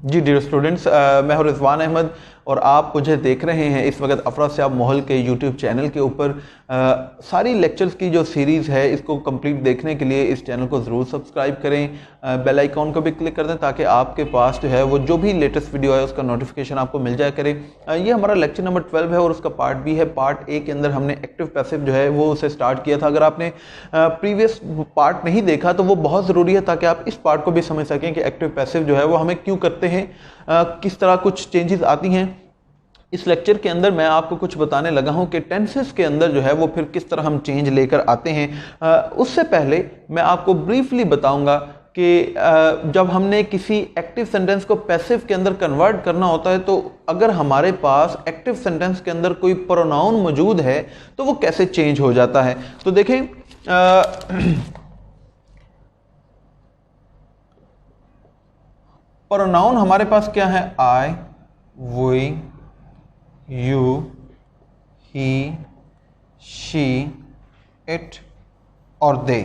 जी dear students, मैं हूं रिजवान अहमद और आप मुझे देख रहे हैं इस वक्त अफरा-सियाब माहौल के यूट्यूब चैनल के ऊपर। सारी लेक्चर्स की जो सीरीज़ है इसको कंप्लीट देखने के लिए इस चैनल को ज़रूर सब्सक्राइब करें, बेल आइकॉन को भी क्लिक कर दें ताकि आपके पास जो है वो जो भी लेटेस्ट वीडियो है उसका नोटिफिकेशन आपको मिल जाया करे। ये हमारा लेक्चर नंबर 12 है और उसका पार्ट भी है। पार्ट ए के अंदर हमने एक्टिव पैसिव जो है वो उसे स्टार्ट किया था। अगर आपने प्रीवियस पार्ट नहीं देखा तो वो बहुत ज़रूरी है ताकि आप इस पार्ट को भी समझ सकें कि एक्टिव पैसिव जो है वो हमें क्यों करते हैं, किस तरह कुछ चेंजेस आती हैं। इस लेक्चर के अंदर मैं आपको कुछ बताने लगा हूं कि टेंसेस के अंदर जो है वो फिर किस तरह हम चेंज लेकर आते हैं। उससे पहले मैं आपको ब्रीफली बताऊंगा कि जब हमने किसी एक्टिव सेंटेंस को पैसिव के अंदर कन्वर्ट करना होता है तो अगर हमारे पास एक्टिव सेंटेंस के अंदर कोई प्रोनाउन मौजूद है तो वो कैसे चेंज हो जाता है। तो देखें, प्रोनाउन हमारे पास क्या है? I, we, you, he, she, it और दे।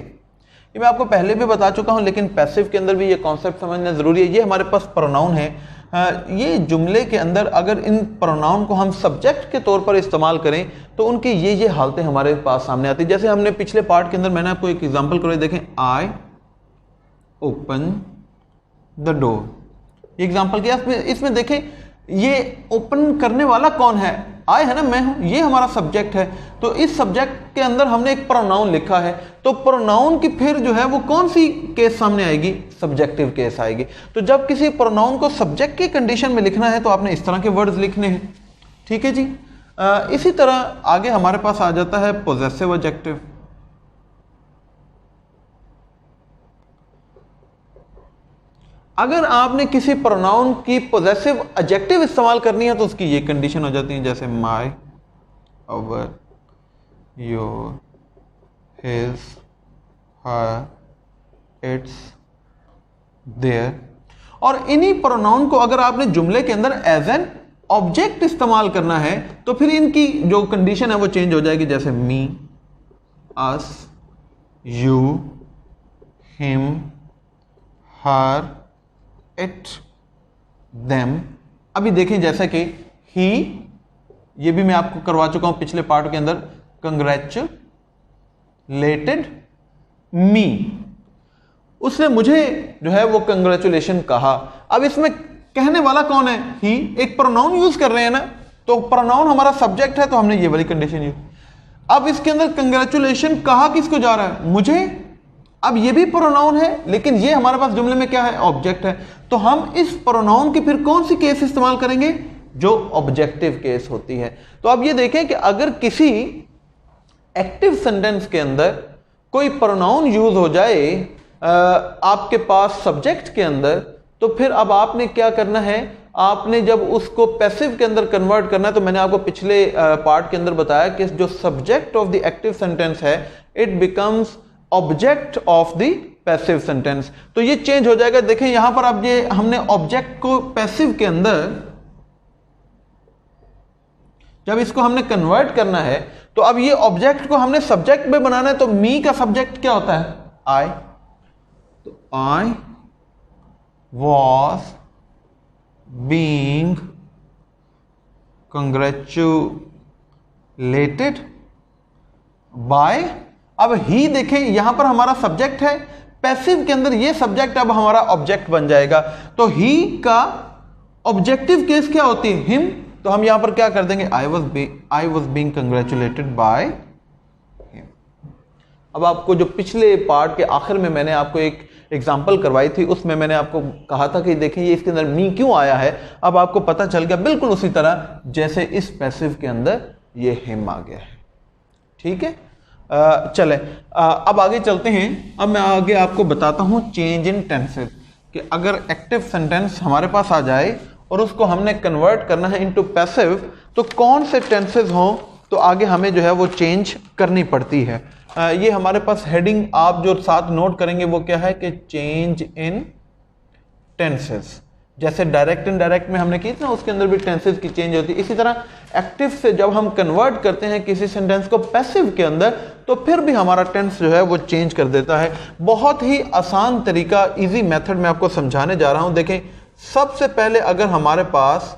ये मैं आपको पहले भी बता चुका हूं लेकिन पैसिव के अंदर भी ये कॉन्सेप्ट समझना जरूरी है। ये हमारे पास प्रोनाउन है। ये जुमले के अंदर अगर इन प्रोनाउन को हम सब्जेक्ट के तौर पर इस्तेमाल करें तो उनकी ये हालतें हमारे पास सामने आती है। जैसे हमने पिछले पार्ट के अंदर मैंने आपको एक एग्जांपल करवाई, देखें, I open the door. Example किया, इसमें देखें ये ओपन करने वाला कौन है? आई है ना, मैं हूं, ये हमारा सब्जेक्ट है। तो इस सब्जेक्ट के अंदर हमने एक प्रोनाउन लिखा है तो प्रोनाउन की फिर जो है वो कौन सी केस सामने आएगी? सब्जेक्टिव केस आएगी। तो जब किसी प्रोनाउन को सब्जेक्ट की कंडीशन में लिखना है तो आपने इस तरह के वर्ड्स लिखने हैं। ठीक है जी। इसी तरह आगे हमारे पास आ जाता है पोजेसिव एडजेक्टिव। अगर आपने किसी प्रोनाउन की पोजेसिव एडजेक्टिव इस्तेमाल करनी है तो उसकी ये कंडीशन हो जाती है, जैसे my, our, your, his, her, its, their. और इन्हीं प्रोनाउन को अगर आपने जुमले के अंदर एज एन ऑब्जेक्ट इस्तेमाल करना है तो फिर इनकी जो कंडीशन है वो चेंज हो जाएगी, जैसे me, us, you, him, her, it, them. अभी देखें जैसे कि ही, ये भी मैं आपको करवा चुका हूं पिछले पार्ट के अंदर, कंग्रेचुलेटेड मी, उसने मुझे जो है वो कंग्रेचुलेशन कहा। अब इसमें कहने वाला कौन है? ही। एक प्रोनाउन यूज कर रहे हैं ना, तो प्रोनाउन हमारा सब्जेक्ट है तो हमने ये वाली कंडीशन यूज। अब इसके अंदर कंग्रेचुलेशन कहा किसको जा रहा है? मुझे। अब ये भी प्रोनाउन है लेकिन ये हमारे पास जुमले में क्या है? ऑब्जेक्ट है। तो हम इस प्रोनाउन की फिर कौन सी केस इस्तेमाल करेंगे? जो ऑब्जेक्टिव केस होती है। तो अब ये देखें कि अगर किसी एक्टिव सेंटेंस के अंदर कोई प्रोनाउन यूज हो जाए आपके पास सब्जेक्ट के अंदर, तो फिर अब आपने क्या करना है? आपने जब उसको पैसिव के अंदर कन्वर्ट करना है तो मैंने आपको पिछले पार्ट के अंदर बताया कि जो subject of the active sentence है it becomes object of the passive sentence. तो ये चेंज हो जाएगा। देखें यहां पर अब ये हमने ऑब्जेक्ट को पैसिव के अंदर जब इसको हमने कन्वर्ट करना है तो अब ये ऑब्जेक्ट को हमने सब्जेक्ट में बनाना है। तो मी का सब्जेक्ट क्या होता है? आई। तो I was being congratulated by. अब ही देखें यहां पर हमारा सब्जेक्ट है, पैसिव के अंदर ये सब्जेक्ट अब हमारा ऑब्जेक्ट बन जाएगा। तो ही का ऑब्जेक्टिव केस क्या होती है? हिम। तो हम यहां पर क्या कर देंगे? आई was being congratulated by him. अब आपको जो पिछले पार्ट के आखिर में मैंने आपको एक एग्जाम्पल करवाई थी उसमें मैंने आपको कहा था कि देखें ये इसके अंदर मी क्यों आया है। अब आपको पता चल गया, बिल्कुल उसी तरह जैसे इस पैसिव के अंदर ये हिम आ गया है। ठीक है, चले अब आगे चलते हैं। अब मैं आगे आपको बताता हूं चेंज इन टेंसेस कि अगर एक्टिव सेंटेंस हमारे पास आ जाए और उसको हमने कन्वर्ट करना है इनटू पैसिव तो कौन से टेंसेस हों तो आगे हमें जो है वो चेंज करनी पड़ती है। ये हमारे पास हेडिंग आप जो साथ नोट करेंगे वो क्या है कि चेंज इन टेंसेस। जैसे डायरेक्ट इनडायरेक्ट में हमने की थी ना, उसके अंदर भी टेंसेस की चेंज होती है। इसी तरह एक्टिव से जब हम कन्वर्ट करते हैं किसी सेंटेंस को पैसिव के अंदर तो फिर भी हमारा टेंस जो है वो चेंज कर देता है। बहुत ही आसान तरीका, इजी मेथड मैं आपको समझाने जा रहा हूं। देखें, सबसे पहले अगर हमारे पास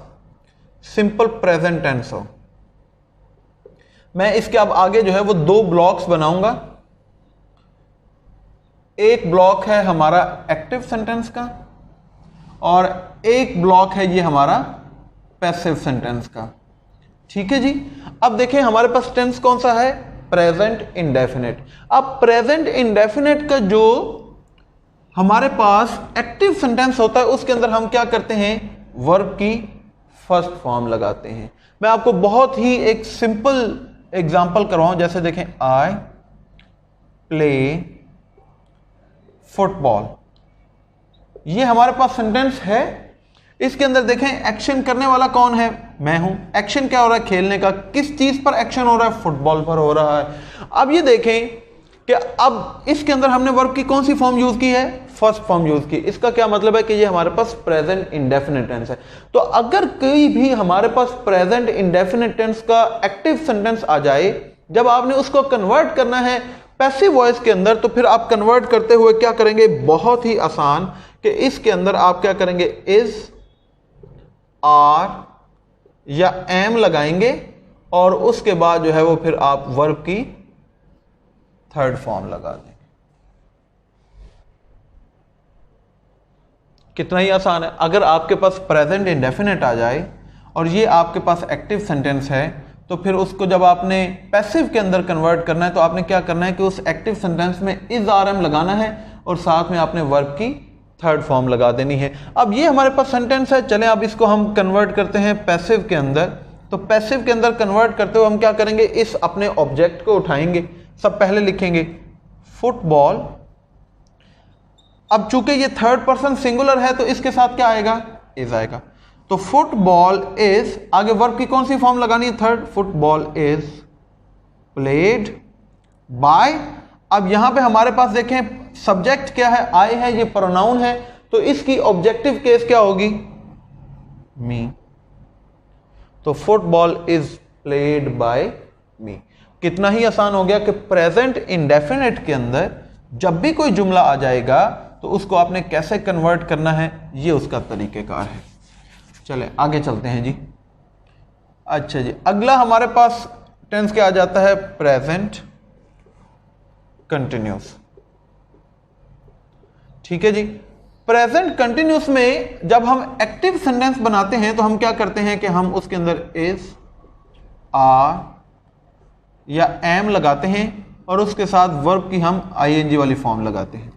सिंपल प्रेजेंट टेंस हो, मैं इसके अब आगे जो है वो दो ब्लॉक्स बनाऊंगा। एक ब्लॉक है हमारा एक्टिव सेंटेंस का और एक ब्लॉक है ये हमारा पैसिव सेंटेंस का। ठीक है जी। अब देखें हमारे पास टेंस कौन सा है, प्रेजेंट इंडेफिनिट। अब प्रेजेंट इंडेफिनिट का जो हमारे पास एक्टिव सेंटेंस होता है उसके अंदर हम क्या करते हैं, वर्ब की फर्स्ट फॉर्म लगाते हैं। मैं आपको बहुत ही एक सिंपल एग्जांपल करवाऊं, जैसे देखें आई प्ले फुटबॉल, ये हमारे पास सेंटेंस है। इसके अंदर देखें एक्शन करने वाला कौन है, मैं हूं। एक्शन क्या हो रहा है, खेलने का। किस चीज पर एक्शन हो रहा है, फुटबॉल पर हो रहा है। अब ये देखें कि अब इसके अंदर हमने वर्ब की कौन सी फॉर्म यूज की है, फर्स्ट फॉर्म यूज की। इसका क्या मतलब है कि ये हमारे पास प्रेजेंट इंडेफिनिट टेंस है। तो अगर कोई भी हमारे पास प्रेजेंट इंडेफिनिट टेंस का एक्टिव सेंटेंस आ जाए, जब आपने उसको कन्वर्ट करना है पैसिव वॉइस के अंदर, तो फिर आप कन्वर्ट करते हुए क्या करेंगे, बहुत ही आसान, कि इसके अंदर आप क्या करेंगे, इज, आर या एम लगाएंगे और उसके बाद जो है वो फिर आप वर्ब की थर्ड फॉर्म लगा देंगे। कितना ही आसान है। अगर आपके पास प्रेजेंट इंडेफिनिट आ जाए और ये आपके पास एक्टिव सेंटेंस है, तो फिर उसको जब आपने पैसिव के अंदर कन्वर्ट करना है तो आपने क्या करना है कि उस एक्टिव सेंटेंस में इज, आर, एम लगाना है और साथ में आपने वर्ब की थर्ड फॉर्म लगा देनी है। अब ये हमारे पास सेंटेंस है। चलें अब इसको हम कन्वर्ट करते हैं पैसिव के अंदर। तो पैसिव के अंदर कन्वर्ट करते हुए हम क्या करेंगे, इस अपने ऑब्जेक्ट को उठाएंगे। सब पहले लिखेंगे फुटबॉल। अब चूंकि ये थर्ड पर्सन सिंगुलर है तो इसके साथ क्या आएगा, इज आएगा। तो फुटबॉल इज, आगे वर्ब की कौन सी फॉर्म लगानी है, third. Football is played by. अब यहां पे हमारे पास देखें सब्जेक्ट क्या है, आई है, ये प्रोनाउन है, तो इसकी ऑब्जेक्टिव केस क्या होगी, मी। तो फुटबॉल इज प्लेड बाय मी। कितना ही आसान हो गया कि प्रेजेंट इंडेफिनिट के अंदर जब भी कोई जुमला आ जाएगा तो उसको आपने कैसे कन्वर्ट करना है, ये उसका तरीकेकार है। चले आगे चलते हैं जी। अच्छा जी, अगला हमारे पास टेंस क्या आ जाता है, प्रेजेंट कंटिन्यूस। ठीक है जी। प्रेजेंट कंटिन्यूस में जब हम एक्टिव सेंटेंस बनाते हैं तो हम क्या करते हैं कि हम उसके अंदर इज, आर या एम लगाते हैं और उसके साथ वर्ब की हम आईएनजी वाली फॉर्म लगाते हैं।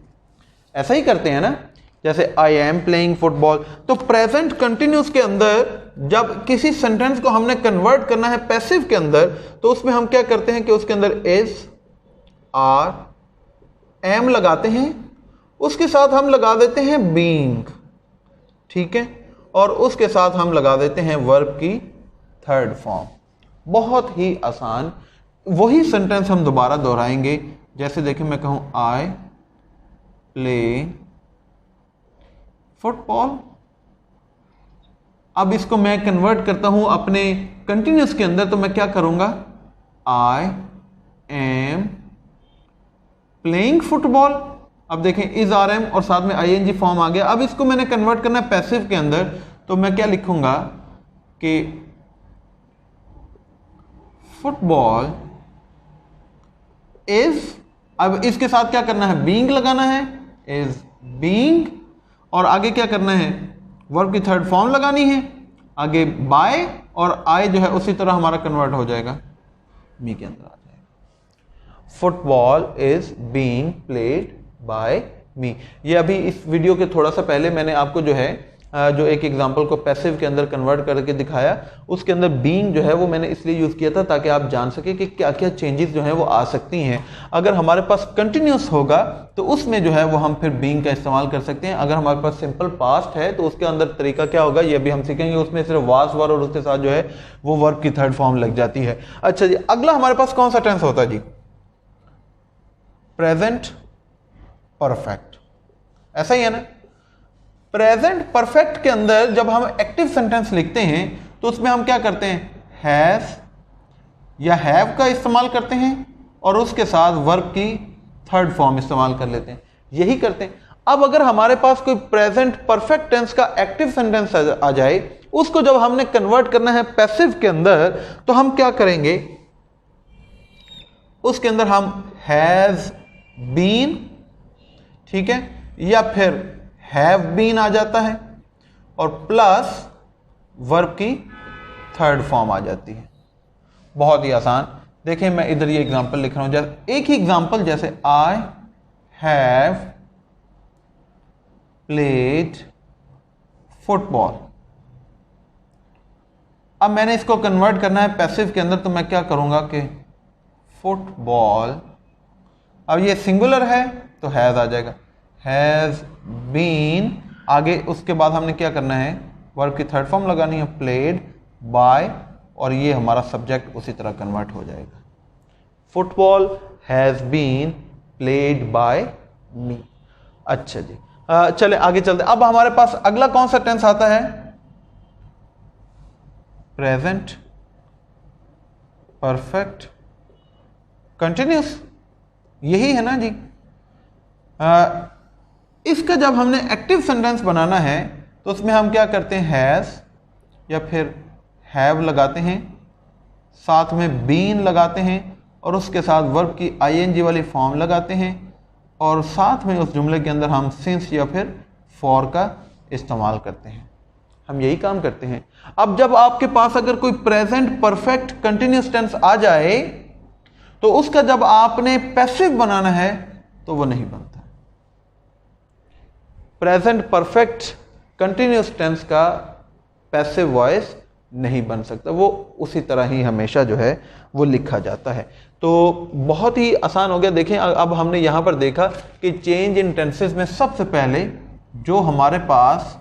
ऐसा ही करते हैं ना, जैसे आई एम प्लेइंग फुटबॉल। तो प्रेजेंट कंटिन्यूस के अंदर जब किसी सेंटेंस को हमने कन्वर्ट करना है पैसिव के अंदर, तो उसमें हम क्या करते हैं कि उसके अंदर इज, आर, एम लगाते हैं, उसके साथ हम लगा देते हैं बीइंग। ठीक है, और उसके साथ हम लगा देते हैं वर्ब की थर्ड फॉर्म। बहुत ही आसान। वही सेंटेंस हम दोबारा दोहराएंगे। जैसे देखिए मैं कहूं आई प्ले फुटबॉल। अब इसको मैं कन्वर्ट करता हूं अपने कंटिन्यूस के अंदर, तो मैं क्या करूंगा, आई एम प्लेइंग फुटबॉल। अब देखें इज, आर, एम और साथ में आईएनजी फॉर्म आ गया। अब इसको मैंने कन्वर्ट करना है पैसिव के अंदर, तो मैं क्या लिखूंगा कि फुटबॉल इज, अब इसके साथ क्या करना है, बीइंग लगाना है, इज बीइंग, और आगे क्या करना है, वर्ब की थर्ड फॉर्म लगानी है, आगे बाय, और आई जो है उसी तरह हमारा कन्वर्ट हो जाएगा, मी के अंदर आ जाएगा। Football is being played by me. ये अभी इस वीडियो के थोड़ा सा पहले मैंने आपको जो है जो एक एग्जांपल को पैसिव के अंदर कन्वर्ट करके दिखाया, उसके अंदर बीइंग जो है वो मैंने इसलिए यूज किया था ताकि आप जान सके कि क्या क्या चेंजेस जो है वो आ सकती हैं। अगर हमारे पास कंटिन्यूस होगा तो उसमें जो है वो हम फिर बीइंग का इस्तेमाल कर सकते हैं। अगर हमारे पास सिंपल पास्ट है तो उसके अंदर तरीका क्या होगा ये भी हम सीखेंगे। उसमें सिर्फ वाज वर और उसके साथ जो है वो वर्ब की थर्ड फॉर्म लग जाती है। अच्छा जी, अगला हमारे पास कौन सा टेंस होता है जी, प्रेजेंट परफेक्ट। ऐसा ही है ना। प्रेजेंट परफेक्ट के अंदर जब हम एक्टिव सेंटेंस लिखते हैं तो उसमें हम क्या करते हैं, हैज या हैव का इस्तेमाल करते हैं और उसके साथ वर्ब की थर्ड फॉर्म इस्तेमाल कर लेते हैं। यही करते हैं। अब अगर हमारे पास कोई प्रेजेंट परफेक्ट टेंस का एक्टिव सेंटेंस आ जाए, उसको जब हमने कन्वर्ट करना है पैसिव के अंदर, तो हम क्या करेंगे, उसके अंदर हम हैज बीन, ठीक है, या फिर हैव बीन आ जाता है और प्लस वर्ब की थर्ड फॉर्म आ जाती है। बहुत ही आसान। देखिए मैं इधर ये एग्जांपल लिख रहा हूं, जैसे एक ही एग्जांपल, जैसे आई हैव प्लेड फुटबॉल। अब मैंने इसको कन्वर्ट करना है पैसिव के अंदर, तो मैं क्या करूंगा कि फुटबॉल, अब ये सिंगुलर है तो हैज आ जाएगा, हैज बीन, आगे उसके बाद हमने क्या करना है, वर्ब की थर्ड फॉर्म लगानी है, प्लेड बाय, और ये हमारा सब्जेक्ट उसी तरह कन्वर्ट हो जाएगा, football has been played by me. अच्छा जी, चले आगे चलते। अब हमारे पास अगला कौन सा टेंस आता है, प्रेजेंट परफेक्ट कंटिन्यूस, यही है ना जी। इसका जब हमने एक्टिव सेंटेंस बनाना है तो उसमें हम क्या करते हैं, हैज या फिर हैव लगाते हैं, साथ में बीन लगाते हैं और उसके साथ वर्ब की आईएनजी वाली फॉर्म लगाते हैं और साथ में उस जुमले के अंदर हम सिंस या फिर फॉर का इस्तेमाल करते हैं। हम यही काम करते हैं। अब जब आपके पास अगर कोई प्रेजेंट परफेक्ट कंटिन्यूअस टेंस आ जाए तो उसका जब आपने पैसिव बनाना है तो वो नहीं बनता। प्रेजेंट परफेक्ट कंटिन्यूअस टेंस का पैसिव वॉइस नहीं बन सकता, वो उसी तरह ही हमेशा जो है वो लिखा जाता है। तो बहुत ही आसान हो गया। देखें अब हमने यहां पर देखा कि चेंज इन टेंसेस में सबसे पहले जो हमारे पास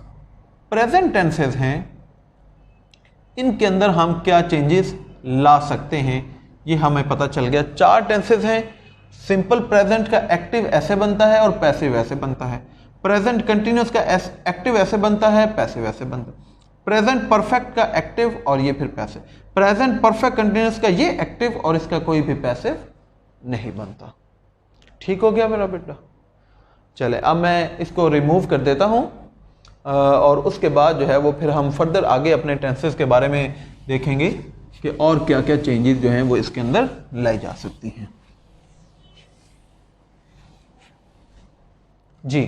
प्रेजेंट टेंसेस हैं इनके अंदर हम क्या चेंजेस ला सकते हैं ये हमें पता चल गया। 4 टेंसेस हैं। सिंपल प्रेजेंट का एक्टिव ऐसे बनता है और पैसिव ऐसे बनता है। प्रेजेंट कंटिन्यूअस का एक्टिव ऐसे बनता है, पैसिव ऐसे बनता है। प्रेजेंट परफेक्ट का एक्टिव और ये फिर पैसिव। प्रेजेंट परफेक्ट कंटिन्यूअस का ये एक्टिव और इसका कोई भी पैसिव नहीं बनता। ठीक हो गया मेरा बेटा? चले अब मैं इसको रिमूव कर देता हूं और उसके बाद जो है वो फिर हम फर्दर आगे अपने टेंसेस के बारे में देखेंगे कि और क्या क्या चेंजेस जो हैं वो इसके अंदर लाई जा सकती हैं। जी